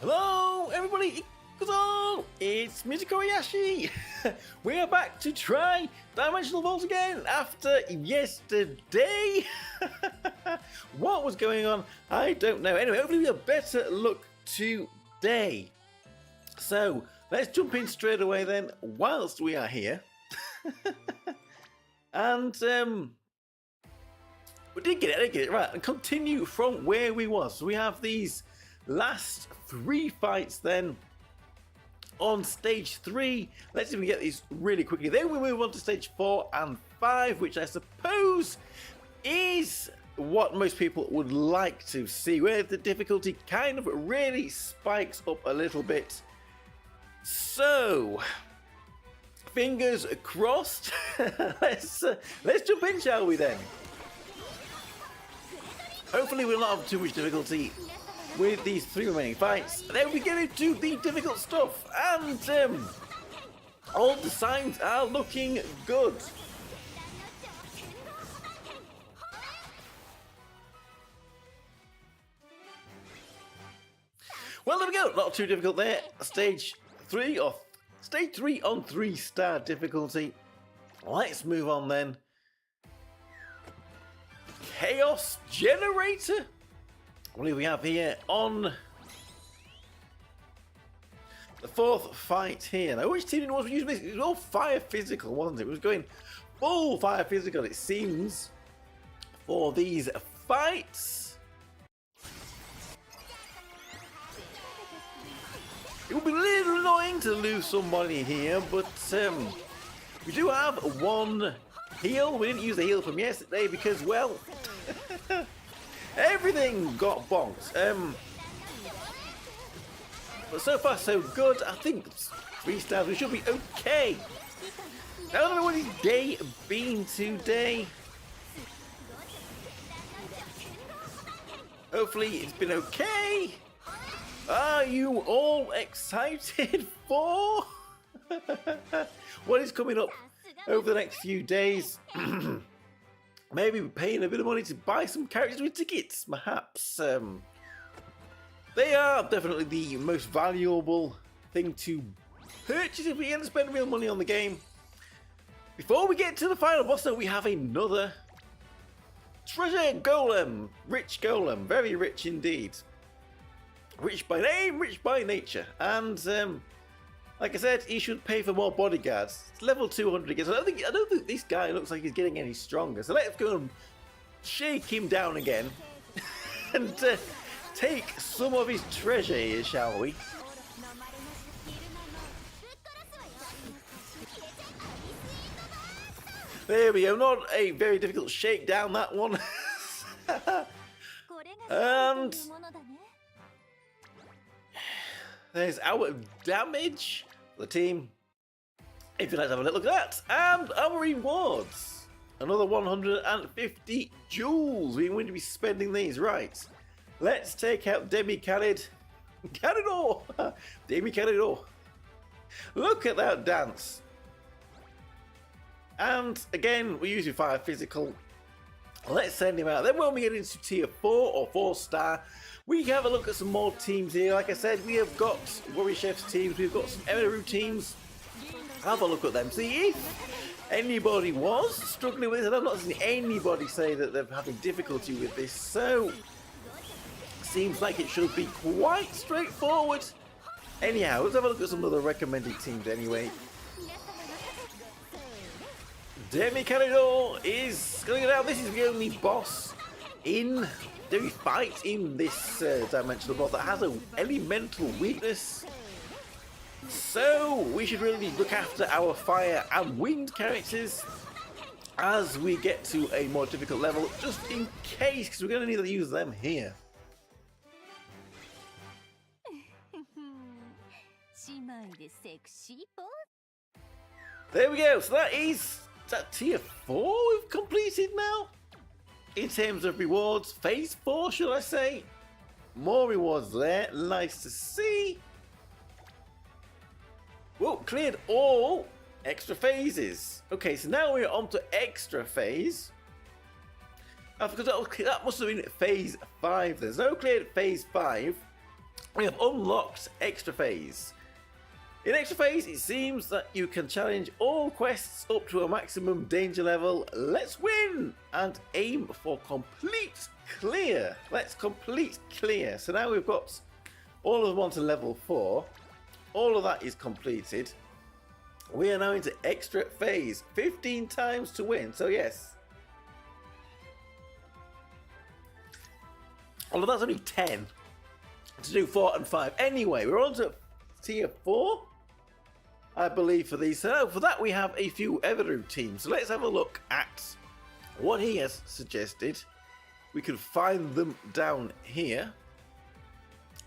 Hello, everybody! Hello! It's Tokkuri Yashi! We are back to try Dimensional Vault again after yesterday! What was going on? I don't know. Anyway, hopefully we have better luck today. So, let's jump in straight away then, whilst we are here. And, we did get it, right, and continue from where we was. So we have these last 3 fights then on stage 3. Let's see if we get these really quickly. Then we move on to stage 4 and 5, which I suppose is what most people would like to see, where the difficulty kind of really spikes up a little bit. So, fingers crossed. let's jump in, shall we then? Hopefully we'll not have too much difficulty with these 3 remaining fights. Then we get into the difficult stuff, and all the signs are looking good. Well, there we go. Not too difficult there. Stage 3 on 3-star difficulty. Let's move on then. Chaos Generator. What do we have here on the 4th fight here? Now, which team was using this? It was all fire physical, wasn't it? It was going full fire physical, it seems, for these fights. It would be a little annoying to lose somebody here, but we do have 1 heal. We didn't use the heal from yesterday because, well, everything got bonked. But so far so good. I think 3 stars. We should be okay. I don't know what his day been today. Hopefully it's been okay. Are you all excited for what is coming up over the next few days? Maybe we're paying a bit of money to buy some characters with tickets, perhaps. They are definitely the most valuable thing to purchase if we're going to spend real money on the game. Before we get to the final boss, though, we have another treasure golem. Rich golem. Very rich indeed. Rich by name, rich by nature. And like I said, he should pay for more bodyguards. It's level 200 again. So I don't think this guy looks like he's getting any stronger. So let's go and shake him down again and take some of his treasure here, shall we? There we go. Not a very difficult shakedown, that one. And there's our damage for the team. If you'd like to have a little look at that. And our rewards. Another 150 jewels. We're going to be spending these, right. Let's take out Demi Khaled. Khalidor! Demi Khalidor. Look at that dance. And again, we use your fire physical. Let's send him out. Then when we get into tier 4 or 4-star, we have a look at some more teams here. Like I said, we have got Worry Chef's teams, we've got some Emeru teams. Have a look at them. See if anybody was struggling with this. I've not seen anybody say that they're having difficulty with this. So, seems like it should be quite straightforward. Anyhow, let's have a look at some of the recommended teams anyway. Demi Khalidor is going to get out. This is the only boss in the fight in this dimensional boss that has an elemental weakness. So we should really look after our fire and wind characters as we get to a more difficult level, just in case, because we're going to need to use them here. There we go. So that's tier 4 we've completed now. In terms of rewards, phase 4, should I say? More rewards there. Nice to see. Whoa, cleared all extra phases. Okay, so now we're on to extra phase. Because that must have been phase 5 then. So cleared phase 5. we have unlocked Extra Phase. In Extra Phase, it seems that you can challenge all quests up to a maximum danger level. Let's win and aim for complete clear. Let's complete clear. So now we've got all of them onto level 4. All of that is completed. We are now into Extra Phase. 15 times to win. So yes. Although that's only 10 to do 4 and 5. Anyway, we're on to tier 4, I believe, for these. So for that we have a few Everu teams. So let's have a look at what he has suggested. We can find them down here.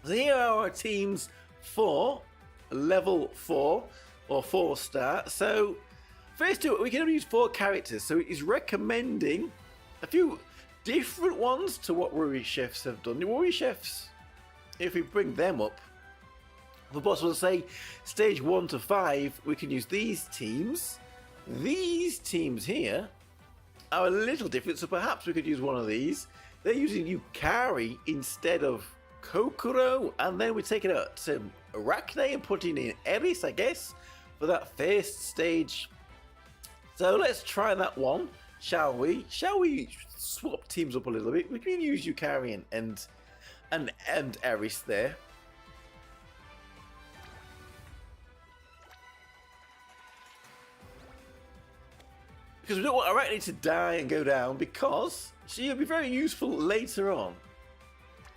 So here are our teams for level 4 or 4-star. So first two, we can only use 4 characters. So he's recommending a few different ones to what Worry Chefs have done. The Worry Chefs, if we bring them up, for possible to say stage 1 to 5, we can use these teams. These teams here are a little different, so perhaps we could use one of these. They're using Yukari instead of Kokoro, and then we're taking out some Arachne and putting in Eris, I guess, for that first stage. So let's try that one, shall we? Shall we swap teams up a little bit? We can use Yukari and Eris there. Because we don't want Arachne to die and go down, because she'll be very useful later on.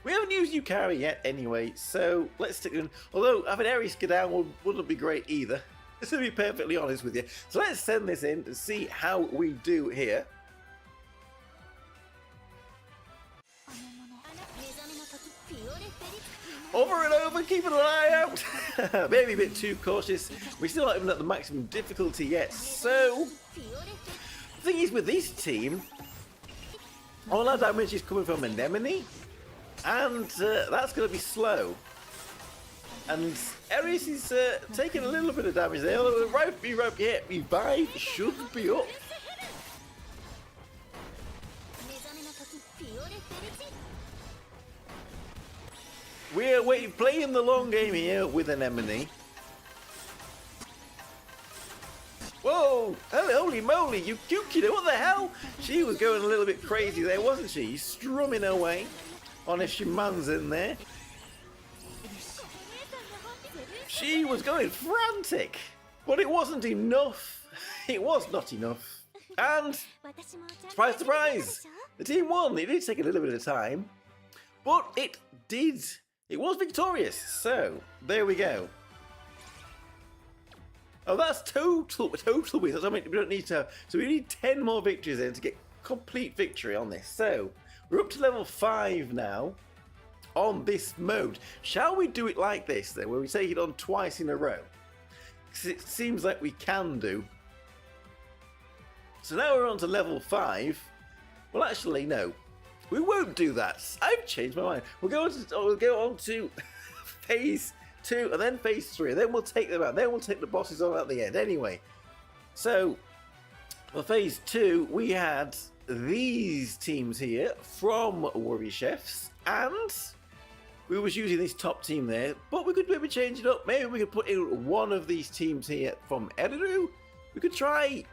We haven't used Yukari yet anyway, so let's stick in. Although having Eris go down wouldn't be great either, to be perfectly honest with you. So let's send this in to see how we do here. Over and over, keeping an eye out. Maybe a bit too cautious. We're still not even at the maximum difficulty yet. So, the thing is with this team, all our damage is coming from Anemone, and that's going to be slow. And Eris is taking a little bit of damage there. Although revive should be up. We're playing the long game here with Anemone. Whoa! Holy moly, you Yukino, what the hell? She was going a little bit crazy there, wasn't she? Strumming away on a Shimanzen there. She was going frantic, but it wasn't enough. It was not enough. And, surprise, surprise, the team won. It did take a little bit of time, but it did. It was victorious, so there we go. Oh, that's total wins. I mean, we don't need to. So we need 10 more victories then to get complete victory on this. So we're up to level 5 now on this mode. Shall we do it like this then, where we take it on twice in a row? Because it seems like we can do. So now we're on to level 5. Well, actually, no. We won't do that. I've changed my mind. We'll go on to phase 2 and then phase 3. And then we'll take them out. Then we'll take the bosses on at the end. Anyway, so for phase 2, we had these teams here from Worry Chefs, and we was using this top team there. But we could maybe change it up. Maybe we could put in one of these teams here from Everu. We could try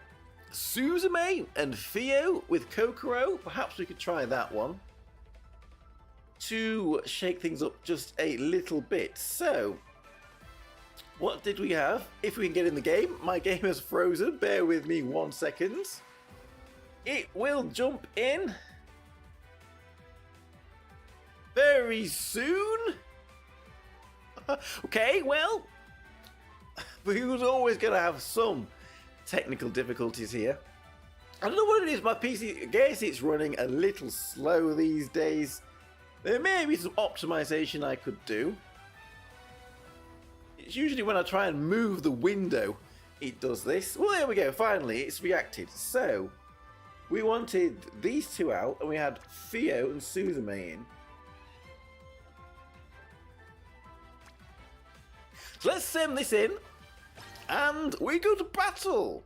Suzume and Theo with Kokoro. Perhaps we could try that one to shake things up just a little bit. So, what did we have? If we can get in the game. My game has frozen. Bear with me 1 second. It will jump in very soon. Okay, well, we was always going to have some technical difficulties here. I don't know what it is, my PC, I guess it's running a little slow these days. There may be some optimization I could do. It's usually when I try and move the window it does this. Well, there we go, finally it's reacted. So we wanted these two out and we had Theo and Suzume in. So let's send this in and we go to battle.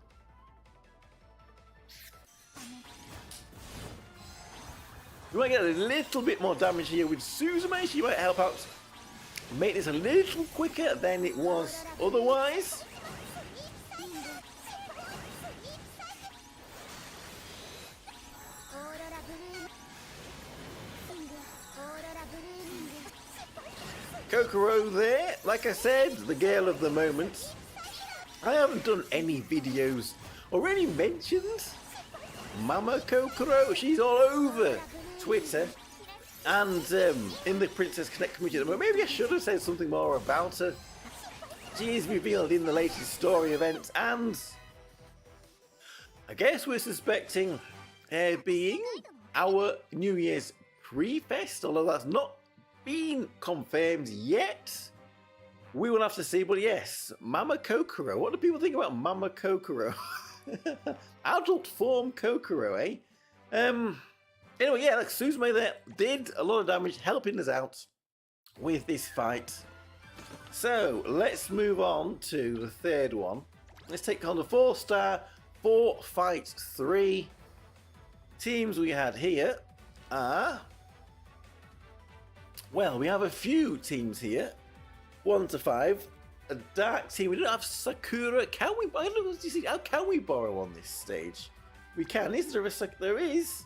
We might get a little bit more damage here with Suzume. She might help out make this a little quicker than it was otherwise. Kokoro there, like I said, the girl of the moment. I haven't done any videos or any mentions. Mama Kokoro, she's all over Twitter and in the Princess Connect community. Maybe I should have said something more about her. She is revealed in the latest story event, and I guess we're suspecting her being our New Year's pre-fest, although that's not been confirmed yet. We will have to see, but yes, Mama Kokoro. What do people think about Mama Kokoro? Adult form Kokoro, eh? Anyway, yeah, like Suzume there did a lot of damage, helping us out with this fight. So let's move on to the third one. Let's take on the 4-star 4 fight 3 teams we had here are. Well, we have a few teams here. 1 to 5. A dark team. We don't have Sakura. Can we? I don't know. How can we borrow on this stage? We can. Is there a there is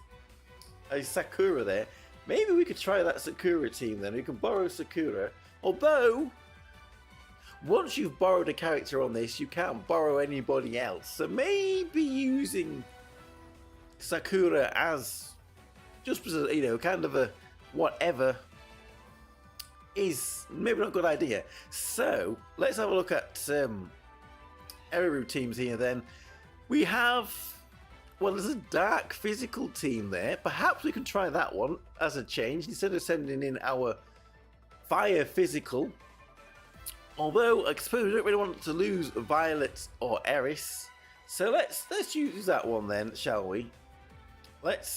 a Sakura there? Maybe we could try that Sakura team then. We can borrow Sakura. Although, once you've borrowed a character on this, you can't borrow anybody else. So maybe using Sakura as just as a, you know, kind of a whatever is maybe not a good idea. So let's have a look at Eriru teams here then. We have, well, there's a dark physical team there. Perhaps we can try that one as a change instead of sending in our fire physical. Although I suppose we don't really want to lose Violet or Eris. So let's use that one then, shall we? Let's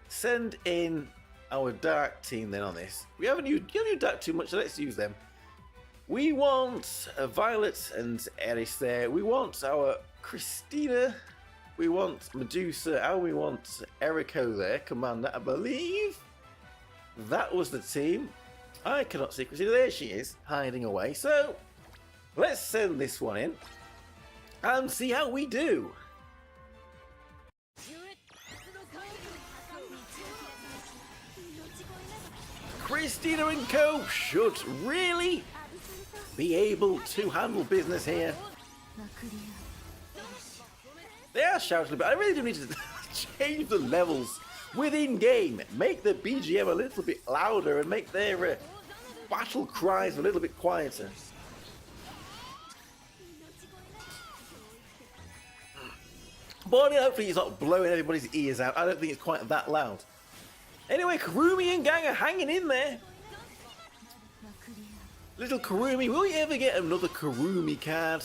send in our dark team then on this. We haven't used dark too much, so let's use them. We want Violet and Eris there. We want our Christina. We want Medusa, and we want Eriko there, Commander. I believe that was the team. I cannot see Christina. There she is, hiding away. So let's send this one in and see how we do. Christina and Co should really be able to handle business here. They are shouting, but I really do need to change the levels within game. Make the BGM a little bit louder and make their battle cries a little bit quieter. But hopefully it's not blowing everybody's ears out. I don't think it's quite that loud. Anyway, Kurumi and gang are hanging in there. Little Kurumi, will we ever get another Kurumi card?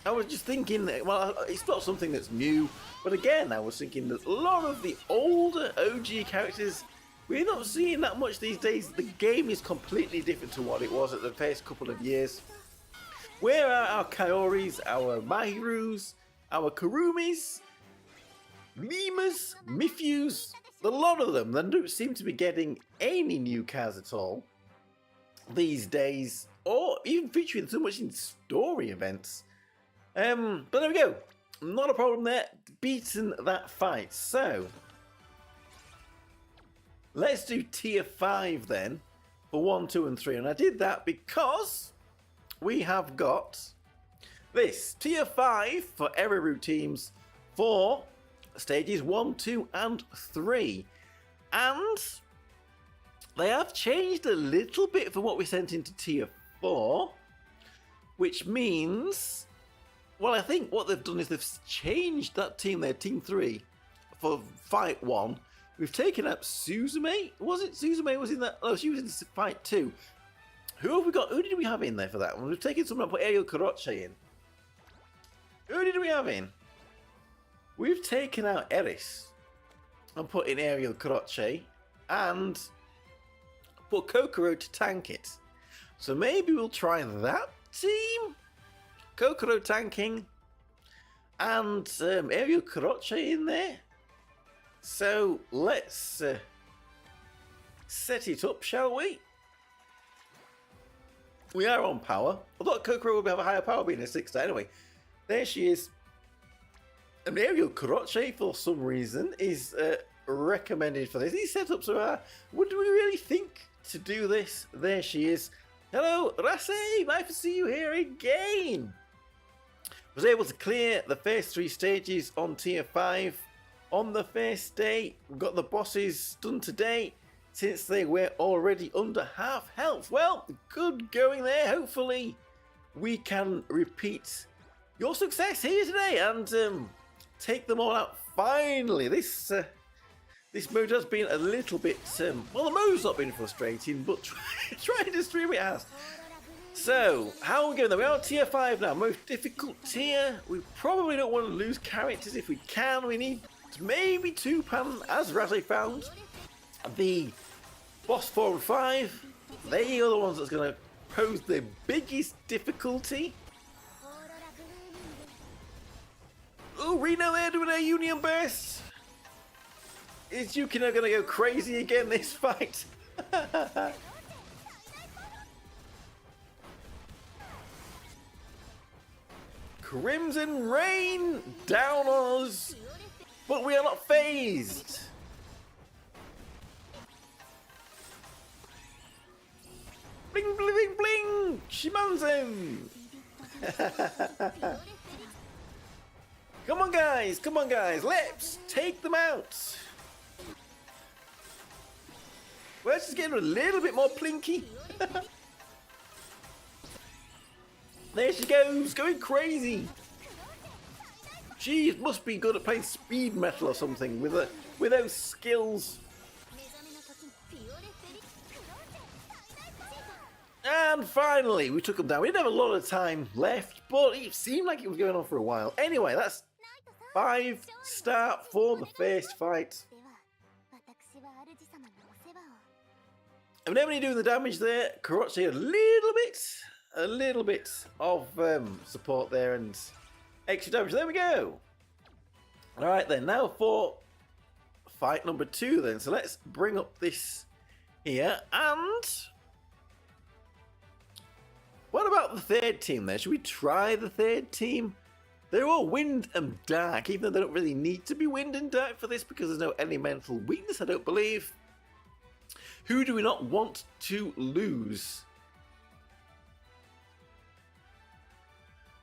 I was just thinking that, well, it's not something that's new, but again, I was thinking that a lot of the older OG characters, we're not seeing that much these days. The game is completely different to what it was at the first couple of years. Where are our Kaoris, our Mahirus, our Kurumis, Mimas, Mifus? A lot of them, they don't seem to be getting any new cars at all these days, or even featuring so much in story events. But there we go. Not a problem there. Beaten that fight. So let's do tier 5 then for 1, 2, and 3. And I did that because we have got this tier 5 for Eriru teams for stages 1, 2, and 3. And they have changed a little bit from what we sent into tier 4, which means, well, I think what they've done is they've changed that team there, team 3, for fight 1. We've taken out Suzume. Was it Suzume was in that? Oh, she was in fight 2. Who have we got? Who did we have in there for that one? We've taken someone and put Aerial Kuroche in. Who did we have in? We've taken out Eris and put in Aerial Kuroche and put Kokoro to tank it. So maybe we'll try that team. Kokoro tanking and Aerial Kuroche in there. So let's set it up, shall we? We are on power. I thought Kokoro would have a higher power being a 6-star. Anyway, there she is. And Ariel Kuroche, for some reason, is recommended for this. These setups are... would we really think to do this? There she is. Hello, Rase! Nice to see you here again! Was able to clear the first 3 stages on tier 5 on the first day. We've got the bosses done today since they were already under half health. Well, good going there. Hopefully we can repeat your success here today and take them all out finally. This mode has been a little bit well, the mode's not been frustrating, but trying to stream it has. So, how are we going there? We are on tier 5 now, most difficult tier. We probably don't want to lose characters if we can. We need maybe 2 pan, as Razzie found. The boss 4 and 5, they are the ones that's going to pose the biggest difficulty. Oh, Reno there doing a Union Burst. Is Yukino going to go crazy again this fight? Crimson Rain down on us, but we are not phased. Bling, bling, bling, bling! Shimanzen! Come on, guys, let's take them out. Well, let's just get a little bit more plinky. There she goes, going crazy. She must be good at playing speed metal or something with those skills. And finally, we took them down. We didn't have a lot of time left, but it seemed like it was going on for a while. Anyway, that's 5-star for the first fight. And when doing the damage there, Kurochi a little bit of support there and extra damage. There we go. All right then, now for fight number 2 then. So let's bring up this here. And what about the third team there? Should we try the third team? They're all wind and dark, even though they don't really need to be wind and dark for this because there's no elemental weakness, I don't believe. Who do we not want to lose?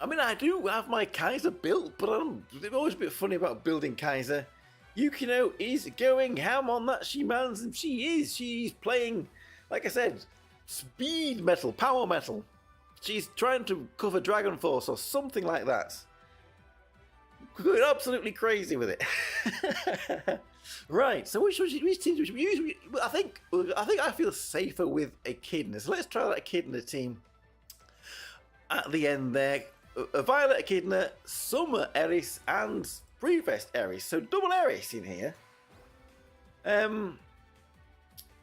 I mean, I do have my Kaiser built, but it's always a bit funny about building Kaiser. Yukino is going ham on that Shimans, and she's playing, like I said, speed metal, power metal. She's trying to cover Dragon Force or something like that. Going absolutely crazy with it. Right, so which team should we use? I think I feel safer with Echidna. So let's try that Echidna team. At the end there, Violet Echidna, Summer Eris, and Prefest Eris. So double Eris in here.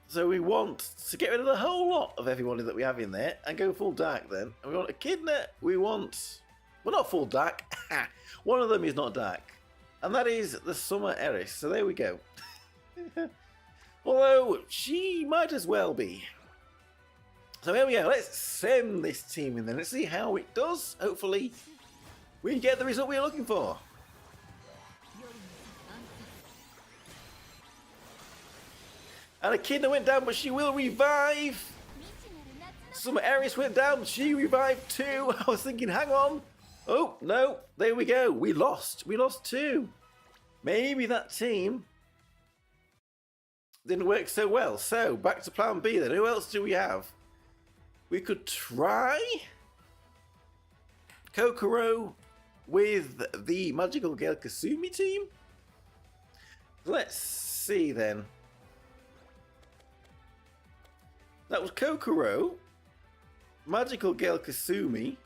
So we want to get rid of the whole lot of everybody that we have in there and go full dark then. And we want Echidna, we want... well, not full dark. One of them is not dark. And that is the Summer Eris. So there we go. Although, she might as well be. So here we go. Let's send this team in then. Let's see how it does. Hopefully, we get the result we're looking for. And Echidna went down, but she will revive. Summer Eris went down. She revived too. I was thinking, hang on. Oh, no. There we go. We lost. We lost 2. Maybe that team didn't work so well. So, back to plan B then. Who else do we have? We could try Kokoro with the Magical Girl Kasumi team. Let's see then. That was Kokoro, Magical Girl Kasumi,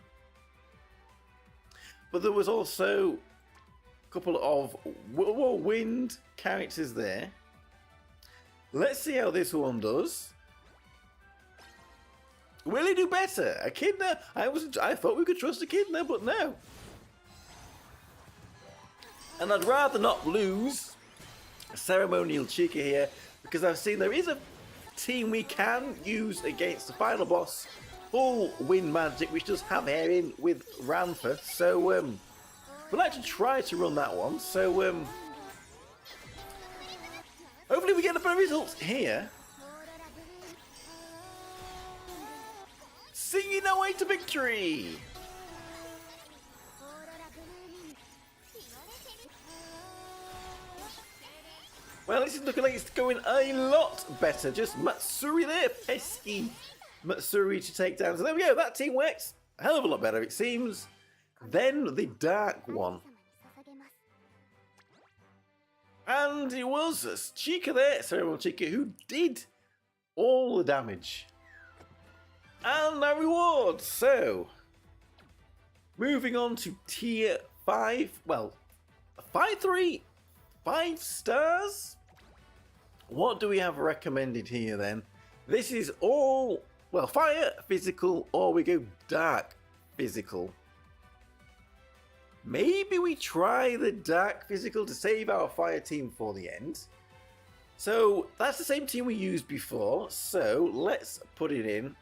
but there was also a couple of wind characters there. Let's see how this one does. Will he do better? Echidna? I thought we could trust Echidna, but no. And I'd rather not lose a ceremonial Chica here because I've seen there is a team we can use against the final boss, full wind magic, which does have air in with Ranfa. So we'd like to try to run that one. So hopefully we get a better result here. Singing our way to victory. Well, this is looking like it's going a lot better. Just Matsuri there, pesky Matsuri to take down. So there we go, that team works a hell of a lot better, it seems, than the dark one. And it was Chica there, Cerebral Chica, who did all the damage. And our reward. So, moving on to tier 5. Well, 5-3, 5 stars. What do we have recommended here then? This is all, well, fire, physical, or we go dark, physical. Maybe we try the dark physical to save our fire team for the end. So that's the same team we used before. So let's put it in,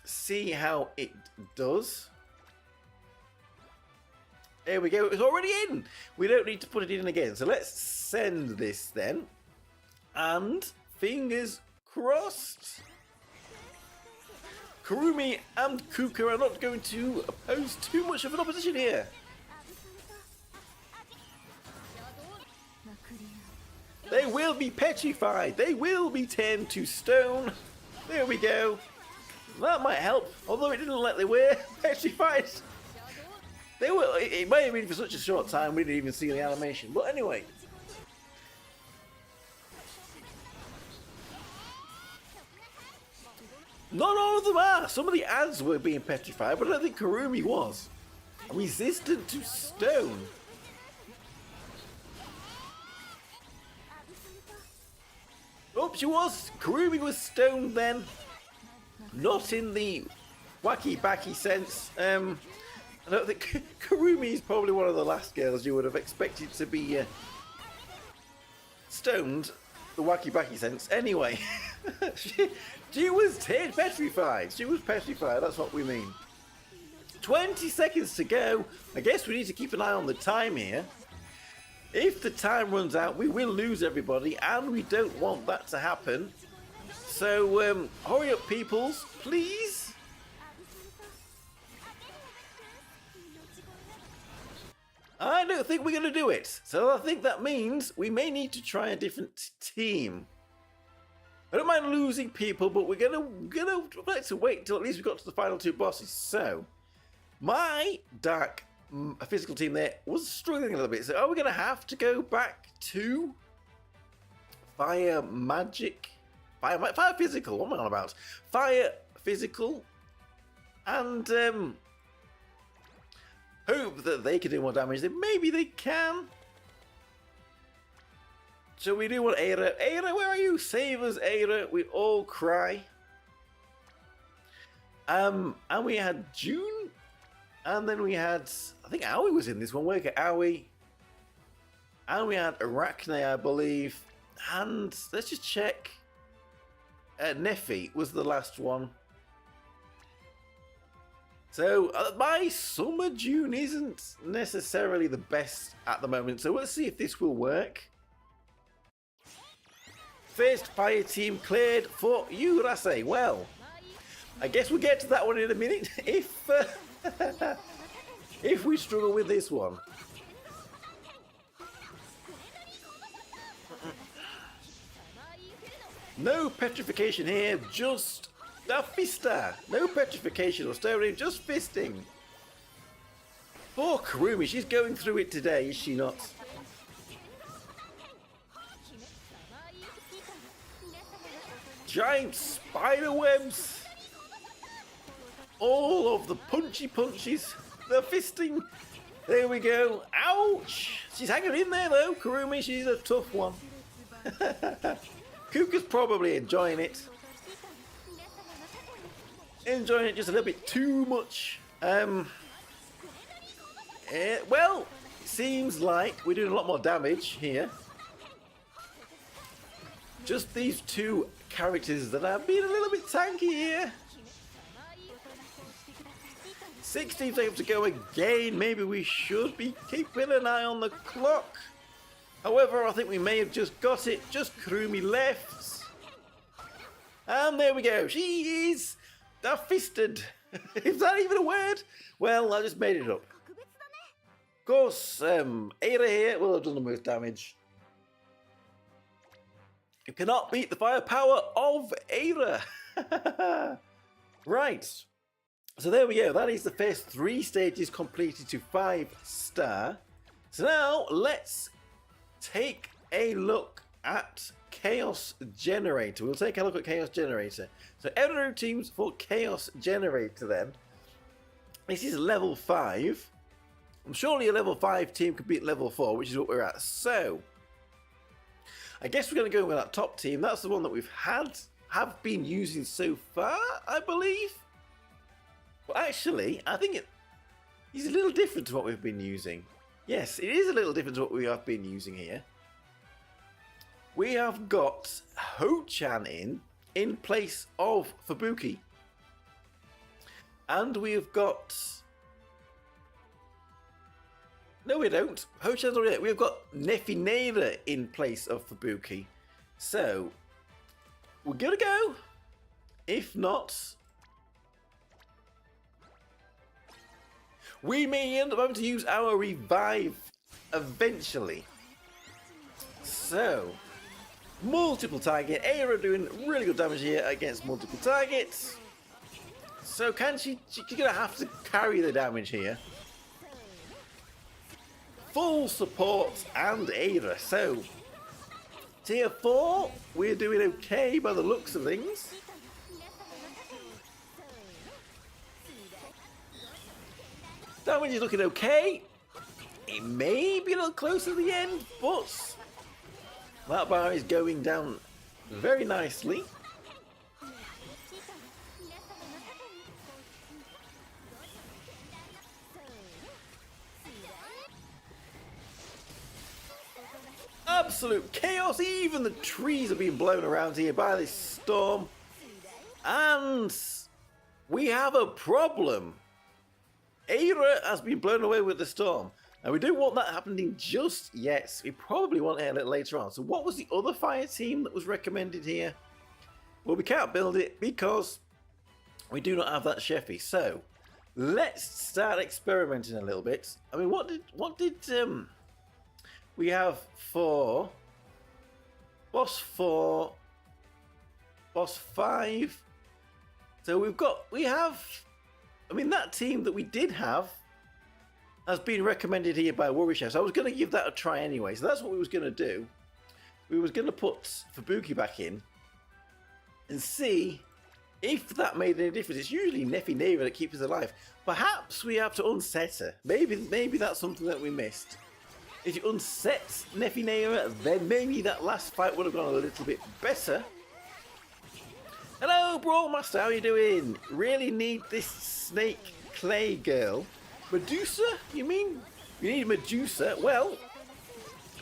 see how it does. There we go, it's already in. We don't need to put it in again. So let's send this then. And fingers crossed. Kurumi and Kuka are not going to pose too much of an opposition here. They will be petrified. They will be turned to stone. There we go. That might help, although it didn't look like they were petrified. They were. It may have been for such a short time we didn't even see the animation. But anyway. Not all of them are. Some of the ads were being petrified, but I don't think Kurumi was. Resistant to stone. Oh, she was. Kurumi was stoned then. Not in the wacky-backy sense. I don't think Kurumi is probably one of the last girls you would have expected to be stoned, the wacky-backy sense. Anyway, she was petrified. She was petrified, that's what we mean. 20 seconds to go. I guess we need to keep an eye on the time here. If the time runs out, we will lose everybody, and we don't want that to happen. So, hurry up, peoples, please. I don't think we're going to do it. So I think that means we may need to try a different team. I don't mind losing people, but we're gonna like to wait until at least we got to the final 2 bosses. So, my dark physical team there was struggling a little bit. So are we going to have to go back to fire magic? Fire physical, what am I on about? Fire physical, and hope that they can do more damage. Maybe they can. So we do want Aira. Aira, where are you? Save us, Aira. We all cry. And we had June, and then we had, I think Aoi was in this one. Work at Aoi, and we had Arachne, I believe. And let's just check. Neffy was the last one. So my summer June isn't necessarily the best at the moment. So let's see if this will work. First fire team cleared for Urase. Well, I guess we'll get to that one in a minute if if we struggle with this one. No petrification here, just a fister. No petrification or stirring, just fisting. Poor Kurumi, she's going through it today, is she not? Giant spider webs. All of the punchy punches. The fisting. There we go. Ouch! She's hanging in there though, Kurumi, she's a tough one. Kuka's probably enjoying it. Enjoying it just a little bit too much. Well, it seems like we're doing a lot more damage here. Just these 2 characters that have been a little bit tanky here. 16 seconds to go again. Maybe we should be keeping an eye on the clock. However, I think we may have just got it. Just Kurumi left. And there we go. She is fisted. Is that even a word? Well, I just made it up. Of course, Eira here will have done the most damage. You cannot beat the firepower of Eira. Right. So there we go. That is the first 3 stages completed to 5-star. So now let's take a look at Chaos Generator. We'll take a look at Chaos Generator. So Euro teams for Chaos Generator then. This is level 5. Surely a level 5 team could beat level 4, which is what we're at. So I guess we're going to go with that top team. That's the one that we've have been using so far, I believe. Well, actually, I think it's a little different to what we've been using. Yes, it is a little different to what we have been using here. We have got Ho-chan in place of Fubuki. And we have got... No, we don't. Ho-chan's already there. We've got Nefinera in place of Fubuki. So, we're going to go. If not... we may end up having to use our revive eventually. So, multiple target. Eira doing really good damage here against multiple targets. So can she's going to have to carry the damage here. Full support and Eira. So, tier 4, we're doing okay by the looks of things. Damage is looking okay. It may be a little close to the end, but that bar is going down very nicely. Absolute chaos. Even the trees are being blown around here by this storm. And we have a problem. Eira has been blown away with the storm. Now, we don't want that happening just yet. We probably want it a little later on. So what was the other fire team that was recommended here? Well, we can't build it because we do not have that Sheffy. So let's start experimenting a little bit. I mean, what did we have for boss 4, boss 5? So we have... I mean, that team that we did have has been recommended here by Worry Chef. So I was going to give that a try anyway. So that's what we was going to do. We was going to put Fubuki back in and see if that made any difference. It's usually Nefinera that keeps us alive. Perhaps we have to unset her. Maybe that's something that we missed. If you unset Nefinera, then maybe that last fight would have gone a little bit better. Hello, Brawl Master, how you doing? Really need this snake clay girl. Medusa? You mean? You need Medusa? Well,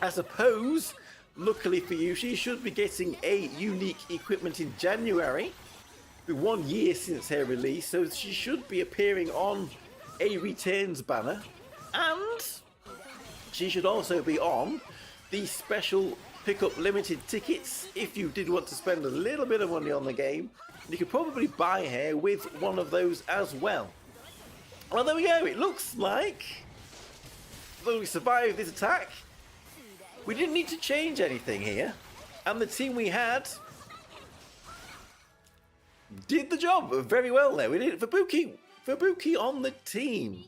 I suppose, luckily for you, she should be getting a unique equipment in January. It's been 1 year since her release, so she should be appearing on a returns banner. And she should also be on the special pick-up limited tickets if you did want to spend a little bit of money on the game. You could probably buy her with one of those as well. Well, there we go. It looks like, though we survived this attack, we didn't need to change anything here. And the team we had did the job very well there. We did Fubuki on the team.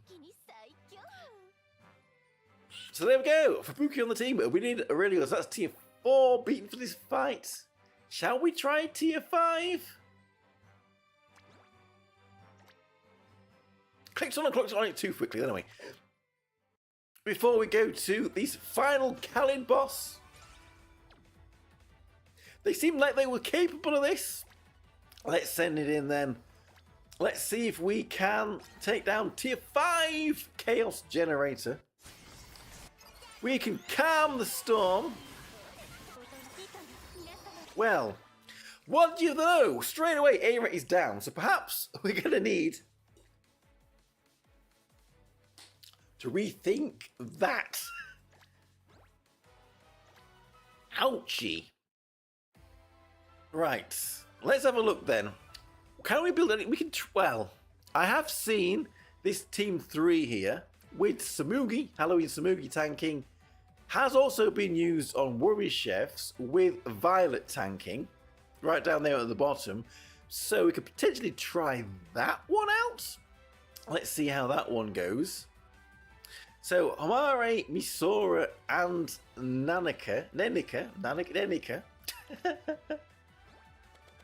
So there we go. Fubuki on the team. We did really good. So that's tier 4 beaten for this fight. Shall we try tier 5? Clicked on it too quickly, anyway. Before we go to this final Kalin boss. They seemed like they were capable of this. Let's send it in then. Let's see if we can take down tier 5 Chaos Generator. We can calm the storm. Well, What do you know? Straight away, A rate is down. So perhaps we're going to need to rethink that. Ouchie. Right. Let's have a look then. Can we build any? We can. Well, I have seen this Team 3 here with Samugi, Halloween Samugi tanking, has also been used on Worry Chefs with Violet tanking, right down there at the bottom. So we could potentially try that one out. Let's see how that one goes. So Hamare, Misora, and Nenika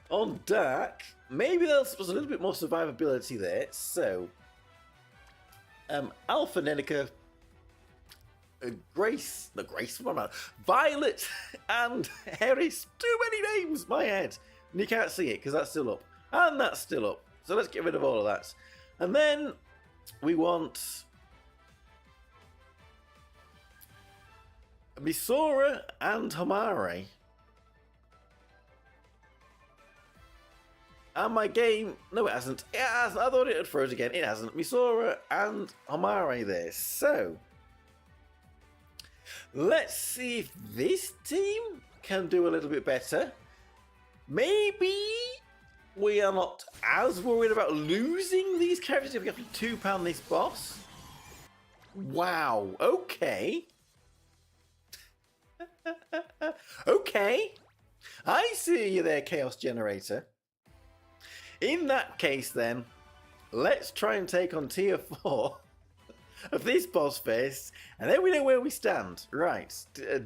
on Dark. Maybe there's a little bit more survivability there. So Alpha Nenika, Violet, and Harris. Too many names, my head. And you can't see it because that's still up. And that's still up. So let's get rid of all of that. And then we want Misora and Hamare. And my game, no it hasn't. It hasn't. I thought it had froze again. It hasn't. Misora and Hamare there. So let's see if this team can do a little bit better. Maybe we are not as worried about losing these characters if we have to 2-pound this boss. Wow. Okay. Okay. I see you there, Chaos Generator. In that case, then, let's try and take on tier 4 of this boss face, and then we know where we stand. Right,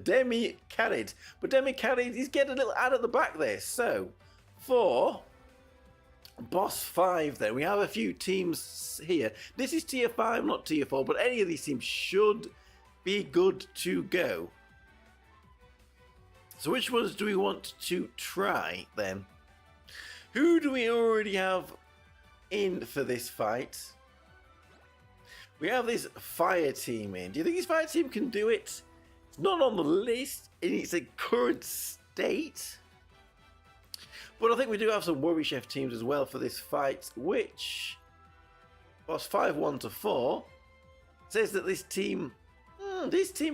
Demi carried, but Demi carried, he's getting a little ad at the back there. So, for boss 5, then, we have a few teams here. This is tier 5, not tier 4, but any of these teams should be good to go. So which ones do we want to try, then? Who do we already have in for this fight? We have this fire team in. Do you think this fire team can do it? It's not on the list in its current state. But I think we do have some Worry Chef teams as well for this fight, which was 5 1 to 4. Says that this team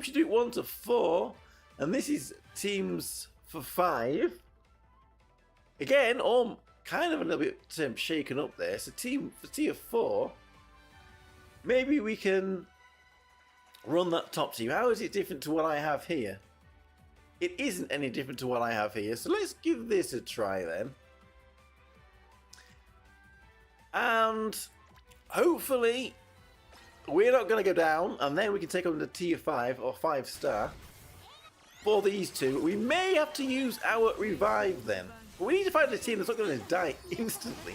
should do 1 to 4, and this is teams for 5. Again, all kind of a little bit shaken up there. So team for tier 4, maybe we can run that top team. How is it different to what I have here? It isn't any different to what I have here. So let's give this a try then. And hopefully we're not going to go down, and then we can take on the tier 5 or 5-star for these two. We may have to use our revive then. But we need to find a team that's not going to die instantly.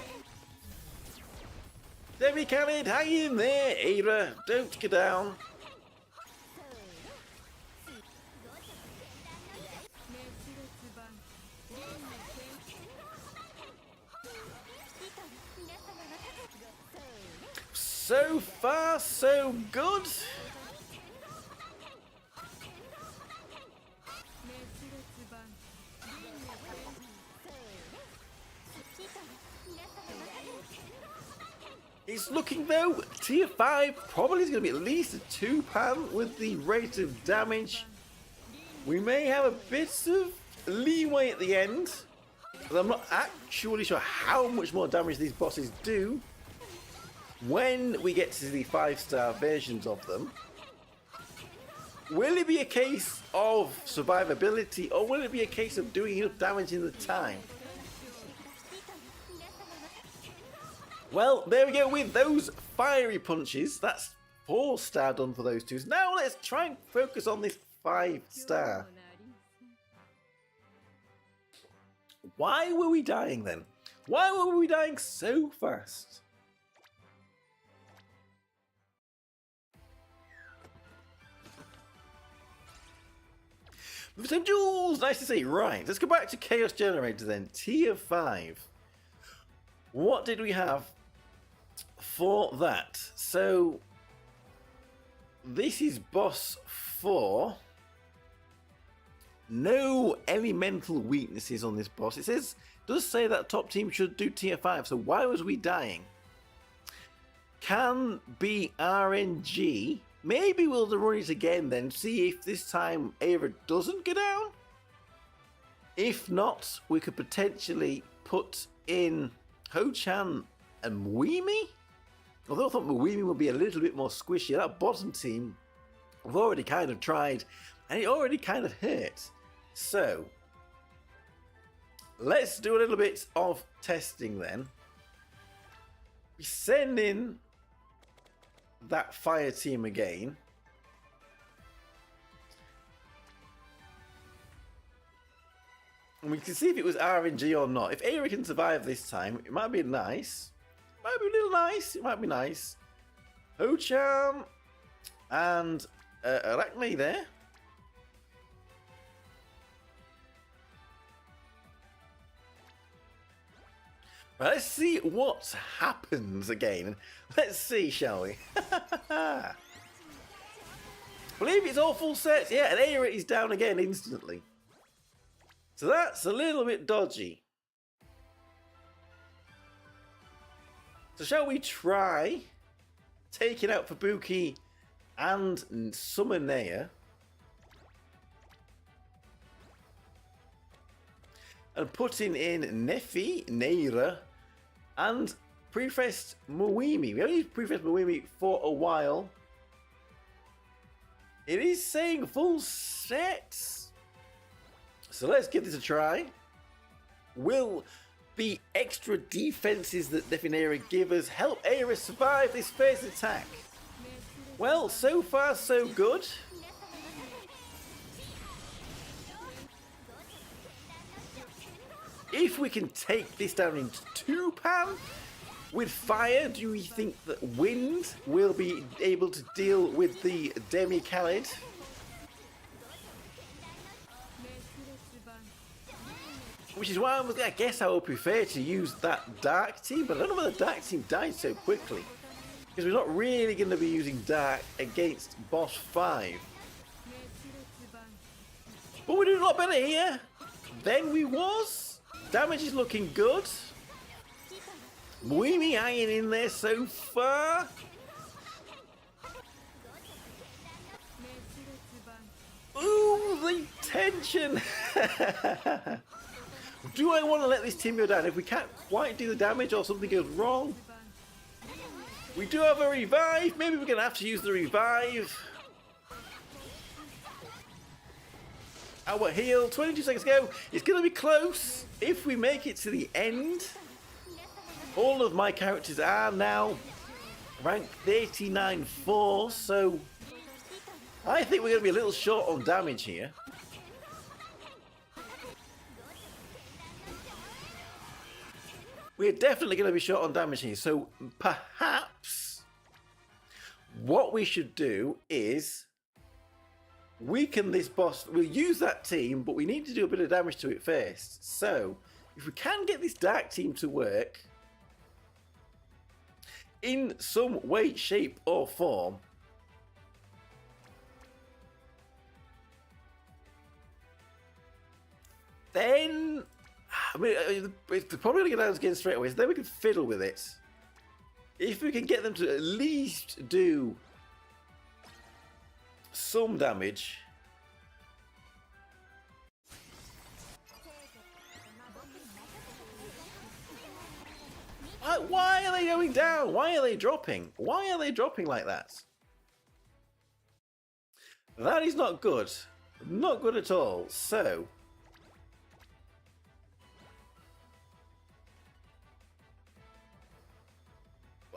Demi Khaled, hang in there, Ada. Don't go down. So far, so good. It's looking though, tier 5 probably is going to be at least a 2-pan with the rate of damage. We may have a bit of leeway at the end, but I'm not actually sure how much more damage these bosses do when we get to the 5-star versions of them. Will it be a case of survivability, or will it be a case of doing enough damage in the time? Well, there we go with those fiery punches. That's 4-star done for those two. Now let's try and focus on this 5-star. Why were we dying then? Why were we dying so fast? Some jewels, nice to see. Right, let's go back to Chaos Generator then. Tier 5. What did we have for that? So this is boss 4. No elemental weaknesses on this boss. It says does say that top team should do tier 5, so why was we dying? Can be RNG. Maybe we'll run it again then, see if this time Aira doesn't go down. If not, we could potentially put in Ho-chan and Muimi. Although I thought Muimi would be a little bit more squishy. That bottom team, we've already kind of tried, and it already kind of hurt. So, let's do a little bit of testing then. We send in that fire team again. And we can see if it was RNG or not. If Aira can survive this time, it might be nice. Might be a little nice. It might be nice. Ho-chan and Arachne there. Right, let's see what happens again. Let's see, shall we? I believe it's all full sets. Yeah, and Aira is down again instantly. So that's a little bit dodgy. So shall we try taking out Fubuki and Summonea? And putting in Nefi, Neira, and prefaced Muimi. We only prefaced Muimi for a while. It is saying full sets. So let's give this a try. Will the extra defenses that Nefi and Aira give us help Aira survive this first attack? Well, so far so good. If we can take this down into 2-pan with fire, do we think that wind will be able to deal with the Demi-Khaled? Which is why I guess I would prefer to use that Dark team, but I don't know why the Dark team died so quickly. Because we're not really going to be using Dark against Boss 5. But we're doing a lot better here than we was. Damage is looking good. Muimi hanging in there so far. Ooh, the tension. Do I want to let this team go down? If we can't quite do the damage or something goes wrong. We do have a revive. Maybe we're going to have to use the revive. Our heal, 22 seconds ago. It's going to be close. If we make it to the end, all of my characters are now ranked 39-4, so I think we're going to be a little short on damage here. We're definitely going to be short on damage here, so perhaps what we should do is weaken this boss. We'll use that team, but we need to do a bit of damage to it first. So, if we can get this Dark team to work in some way, shape, or form, then I mean, it's probably going to get down again straight away, so then we can fiddle with it. If we can get them to at least do some damage. Why are they going down? Why are they dropping? Why are they dropping like that? That is not good. Not good at all. So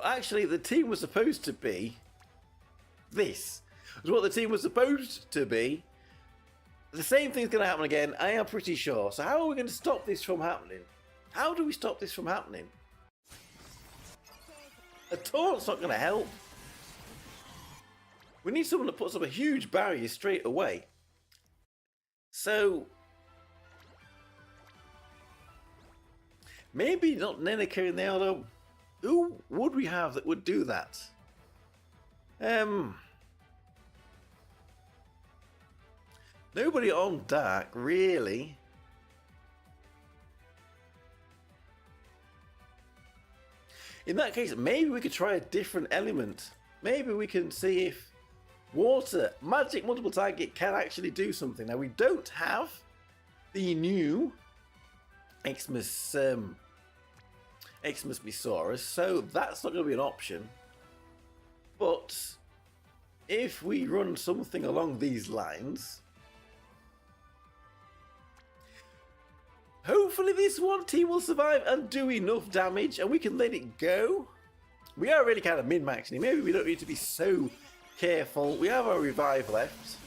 actually, the team was supposed to be this. Is what the team was supposed to be. The same thing's going to happen again, I am pretty sure. So how are we going to stop this from happening? How do we stop this from happening? A taunt's not going to help. We need someone that puts up a huge barrier straight away. So maybe not Neneka in there, although who would we have that would do that? Nobody on Dark, really. In that case, maybe we could try a different element. Maybe we can see if water, magic multiple target, can actually do something. Now, we don't have the new Xmas Besaurus, so that's not going to be an option. But if we run something along these lines, hopefully this one team will survive and do enough damage and we can let it go. We are really kind of min-maxing it. Maybe we don't need to be so careful. We have our revive left.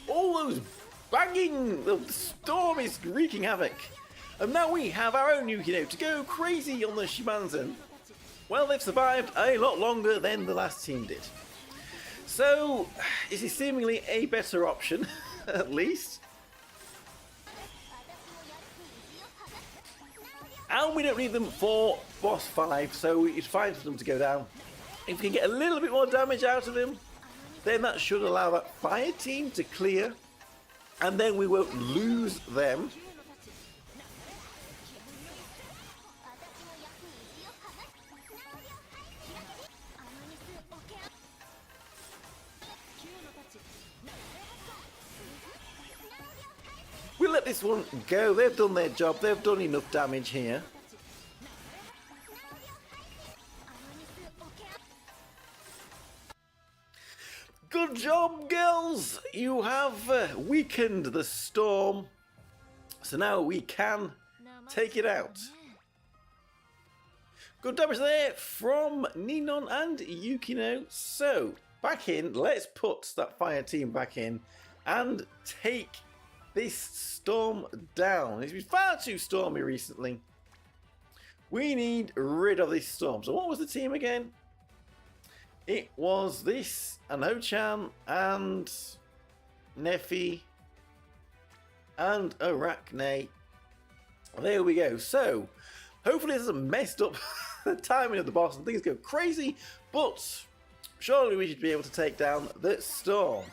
All those banging, the storm is wreaking havoc. And now we have our own Yukino to go crazy on the Shimanzen. Well, they've survived a lot longer than the last team did. So, this is seemingly a better option, at least. And we don't need them for boss 5, so it's fine for them to go down. If we can get a little bit more damage out of him, then that should allow that fire team to clear, and then we won't lose them. We'll let this one go. They've done their job. They've done enough damage here. Good job, girls! You have weakened the storm. So now we can take it out. Good damage there from Ninon and Yukino. So, back in. Let's put that fire team back in and take this storm down. It's been far too stormy recently. We need rid of this storm. So what was the team again? It was this, and Ho-chan, and Nefi, and Arachne. There we go. So, hopefully this hasn't messed up the timing of the boss and things go crazy, but surely we should be able to take down the storm.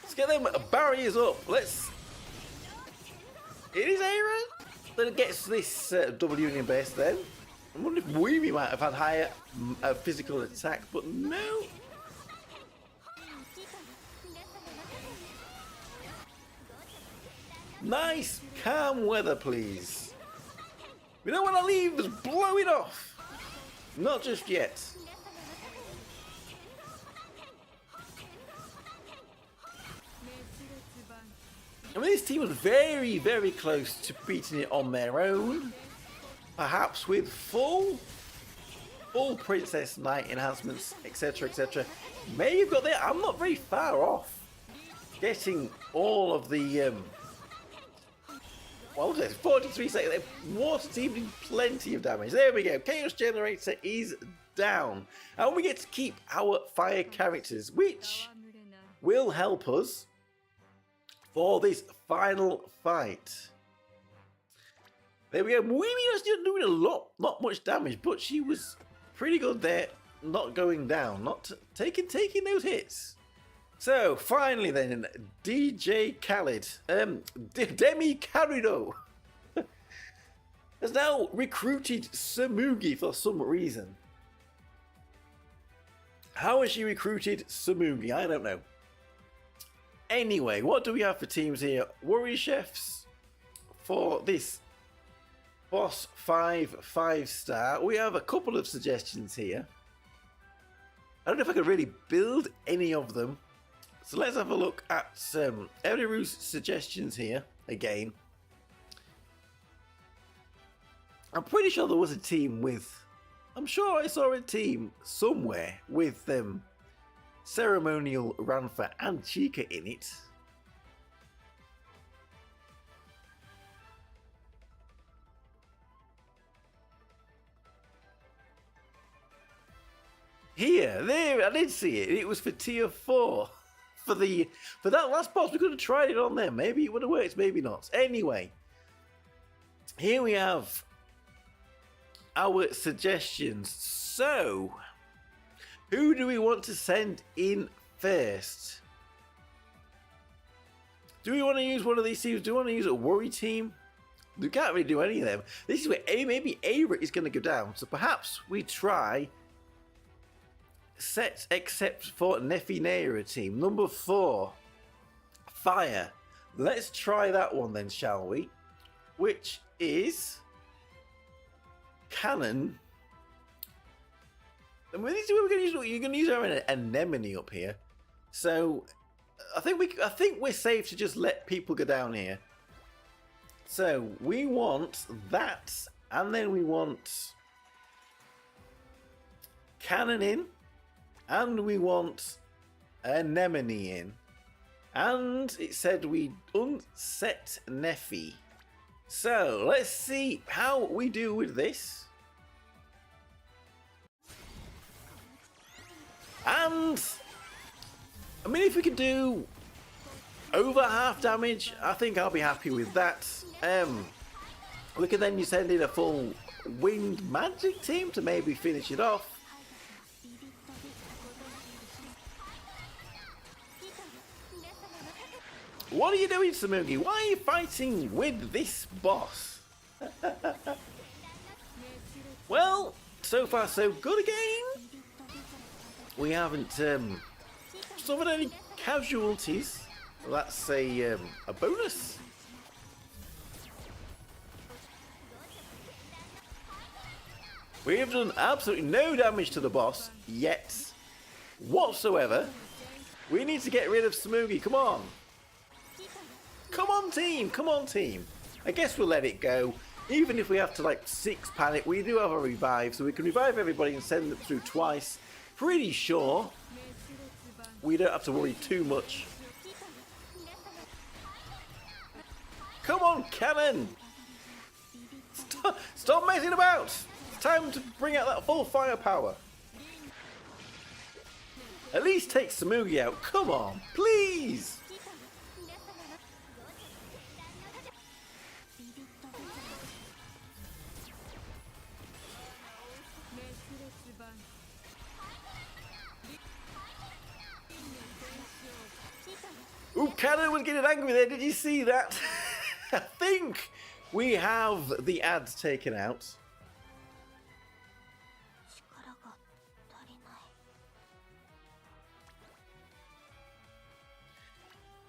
Let's get them barriers up. Let's... It is Aaron that gets this double union base then. I wonder if we might have had higher physical attack, but no. Nice calm weather, please. We don't want to leave us blowing off. Not just yet. I mean, this team was very, very close to beating it on their own. Perhaps with full Princess Knight enhancements, etc, etc. May have got there. I'm not very far off getting all of the... well, look at this, 43 seconds. Water team did plenty of damage. There we go. Chaos Generator is down. And we get to keep our fire characters, which will help us for this final fight. There we go. Muimi's still doing not much damage, but she was pretty good there, not going down, not taking those hits. So finally then, DJ Khaled, Demi Carrido has now recruited Samugi for some reason. How has she recruited Samugi? I don't know. Anyway, what do we have for teams here? Warrior Chefs for this Boss 5 5-star. We have a couple of suggestions here. I don't know if I can really build any of them. So let's have a look at Eriru's suggestions here again. I'm pretty sure there was a team with... I'm sure I saw a team somewhere with Ceremonial Ranfa and Chica in it. Here, there, I did see it. It was for tier 4. For that last boss, we could have tried it on there. Maybe it would have worked, maybe not. Anyway, here we have our suggestions. So, Who do we want to send in first? Do we want to use one of these teams? Do we want to use a worry team? We can't really do any of them. This is where maybe Aira is going to go down. So perhaps we try set except for Nefi Neira team. Number 4. Fire. Let's try that one then, shall we? Which is Cannon. And with these, we're going to use. You're going to use our anemone up here. So I think we're safe to just let people go down here. So we want that, and then we want Cannon in, and we want anemone in, and it said we unset Nefi. So let's see how we do with this. And I mean, if we could do over half damage, I think I'll be happy with that. We can then send in a full winged magic team to maybe finish it off. What are you doing, Samugi? Why are you fighting with this boss? Well, so far so good again. We haven't suffered any casualties. Well, that's a bonus. We have done absolutely no damage to the boss yet, whatsoever. We need to get rid of Samugi. Come on. Come on, team. Come on, team. I guess we'll let it go. Even if we have to, like, 6 panic, we do have a revive, so we can revive everybody and send them through twice. Pretty sure we don't have to worry too much. Come on, Cannon! Stop messing about! It's time to bring out that full firepower. At least take Samugi out. Come on, please! Ooh, Cannon was getting angry there. Did you see that? I think we have the ads taken out.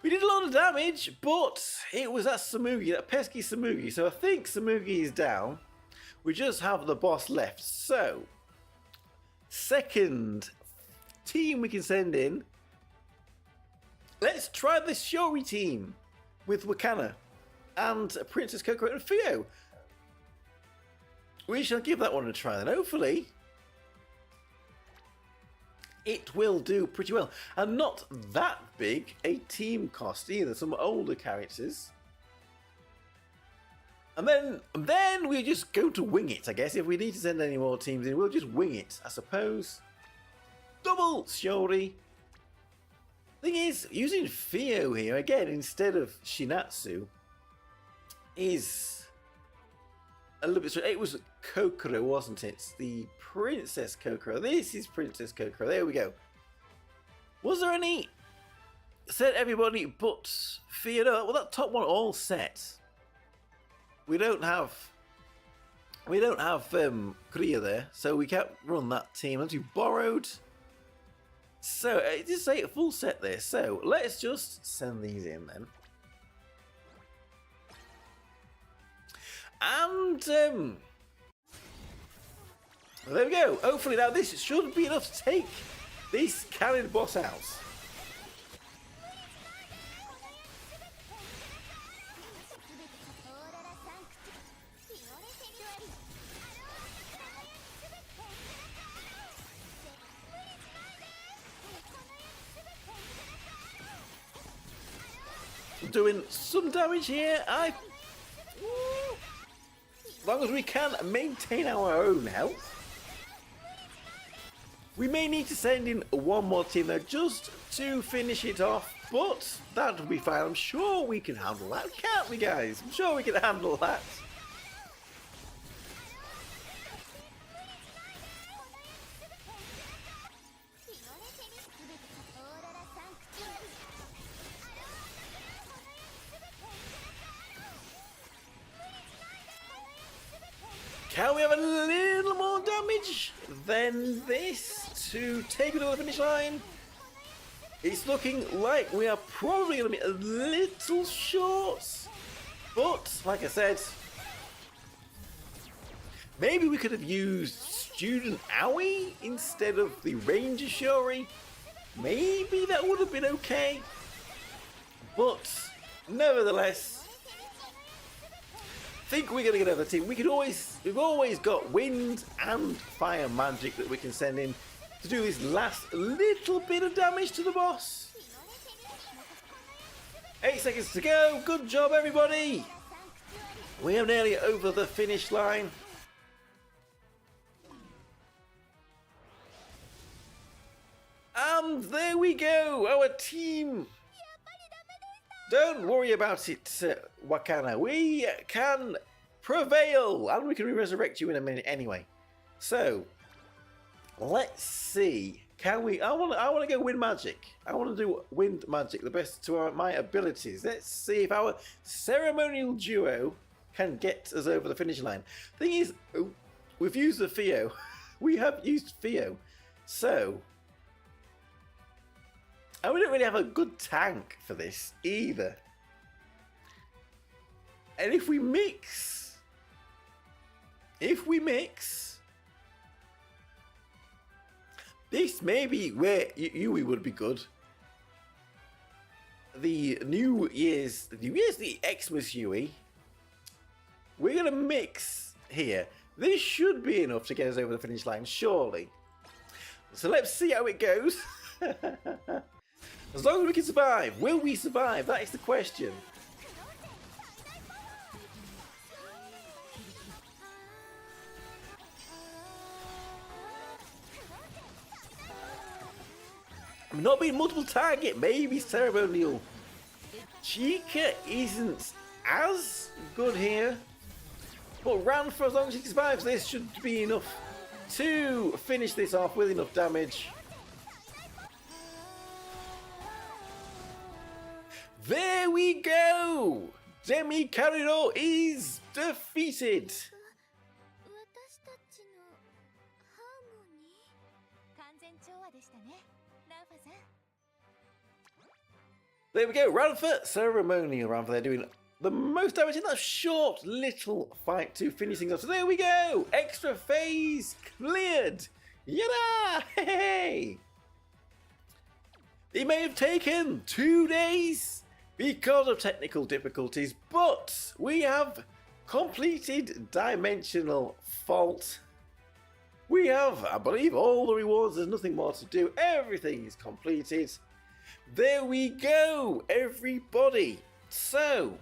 We did a lot of damage, but it was that Samugi, that pesky Samugi. So I think Samugi is down. We just have the boss left. So, second team we can send in. Let's try the Shiori team with Wakana and Princess Coco and Fio. We shall give that one a try then. Hopefully, it will do pretty well. And not that big a team cost either. Some older characters. And then we just go to wing it, I guess. If we need to send any more teams in, we'll just wing it, I suppose. Double Shiori. Thing is, using Fio here again instead of Shinatsu is a little bit strange. It was Kokoro, wasn't it? It's the Princess Kokoro. This is Princess Kokoro. There we go. Was there any set everybody but Fio? No, well, that top one all set. We don't have Korea there, so we can't run that team. Unless you borrowed. So, it just say a full set there. So, let's just send these in then. And, there we go. Hopefully now this should be enough to take this carried boss out. Doing some damage here. As long as we can maintain our own health. We may need to send in one more team there just to finish it off, but that'll be fine. I'm sure we can handle that, can't we, guys? I'm sure we can handle that. to take it over the finish line? It's looking like we are probably going to be a little short. But, like I said, maybe we could have used Student Aoi instead of the Ranger Shuri. Maybe that would have been okay. But, nevertheless, I think we're going to get over the team. We've always got wind and fire magic that we can send in to do this last little bit of damage to the boss. 8 seconds to go. Good job, everybody. We are nearly over the finish line. And there we go, our team. Don't worry about it, Wakana. We can prevail, and we can resurrect you in a minute anyway. So, let's see. Can we? I want to go wind magic. I want to do wind magic, the best to my abilities. Let's see if our ceremonial duo can get us over the finish line. Thing is, we've used the Theo. We have used Theo, so. And we don't really have a good tank for this either. And if we mix, this may be where Yui would be good. The New Year's, the Xmas Yui. We're going to mix here. This should be enough to get us over the finish line, surely. So let's see how it goes. As long as we can survive. Will we survive? That is the question. Not being multiple target, maybe ceremonial. Chica isn't as good here. But round for as long as she survives, this should be enough to finish this off with enough damage. There we go! Demi Carino is defeated! There we go, round for ceremonial round for they're doing the most damage in that short little fight to finish things off. So there we go! Extra phase cleared! Yada! Hey! It may have taken 2 days because of technical difficulties, but we have completed Dimensional Fault. We have, I believe, all the rewards. There's nothing more to do. Everything is completed. There we go, everybody. So,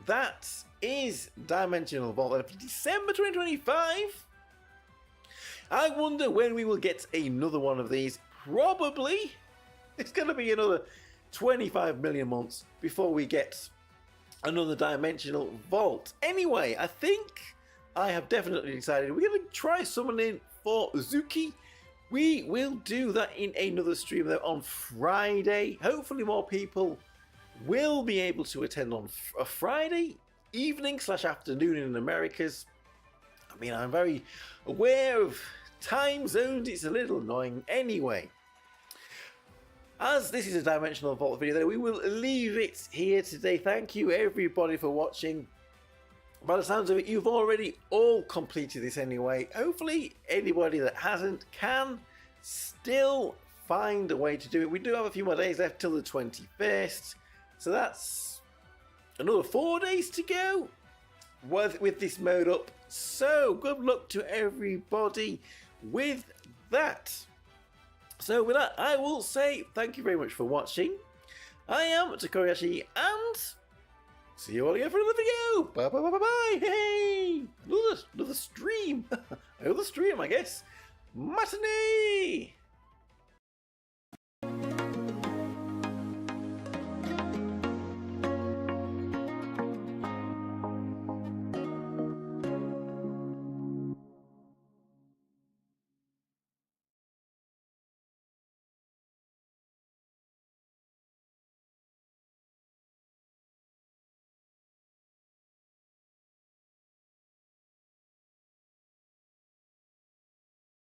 that is Dimensional Vault for December 2025. I wonder when we will get another one of these. Probably. It's going to be another 25 million months before we get another Dimensional Vault. Anyway, I think I have definitely decided we're going to try summoning for Zuki. We will do that in another stream though on Friday. Hopefully more people will be able to attend on a Friday evening / afternoon in Americas. I mean, I'm very aware of time zones. It's a little annoying anyway. As this is a Dimensional Vault video, though, we will leave it here today. Thank you, everybody, for watching. By the sounds of it, you've already all completed this anyway. Hopefully, anybody that hasn't can still find a way to do it. We do have a few more days left till the 21st. So that's another 4 days to go with this mode up. So, good luck to everybody with that. So with that, I will say thank you very much for watching. I am Tokkuri Yashi, and see you all again for another video. Bye bye bye bye bye. Hey, another stream. Another stream, I guess. Matinee.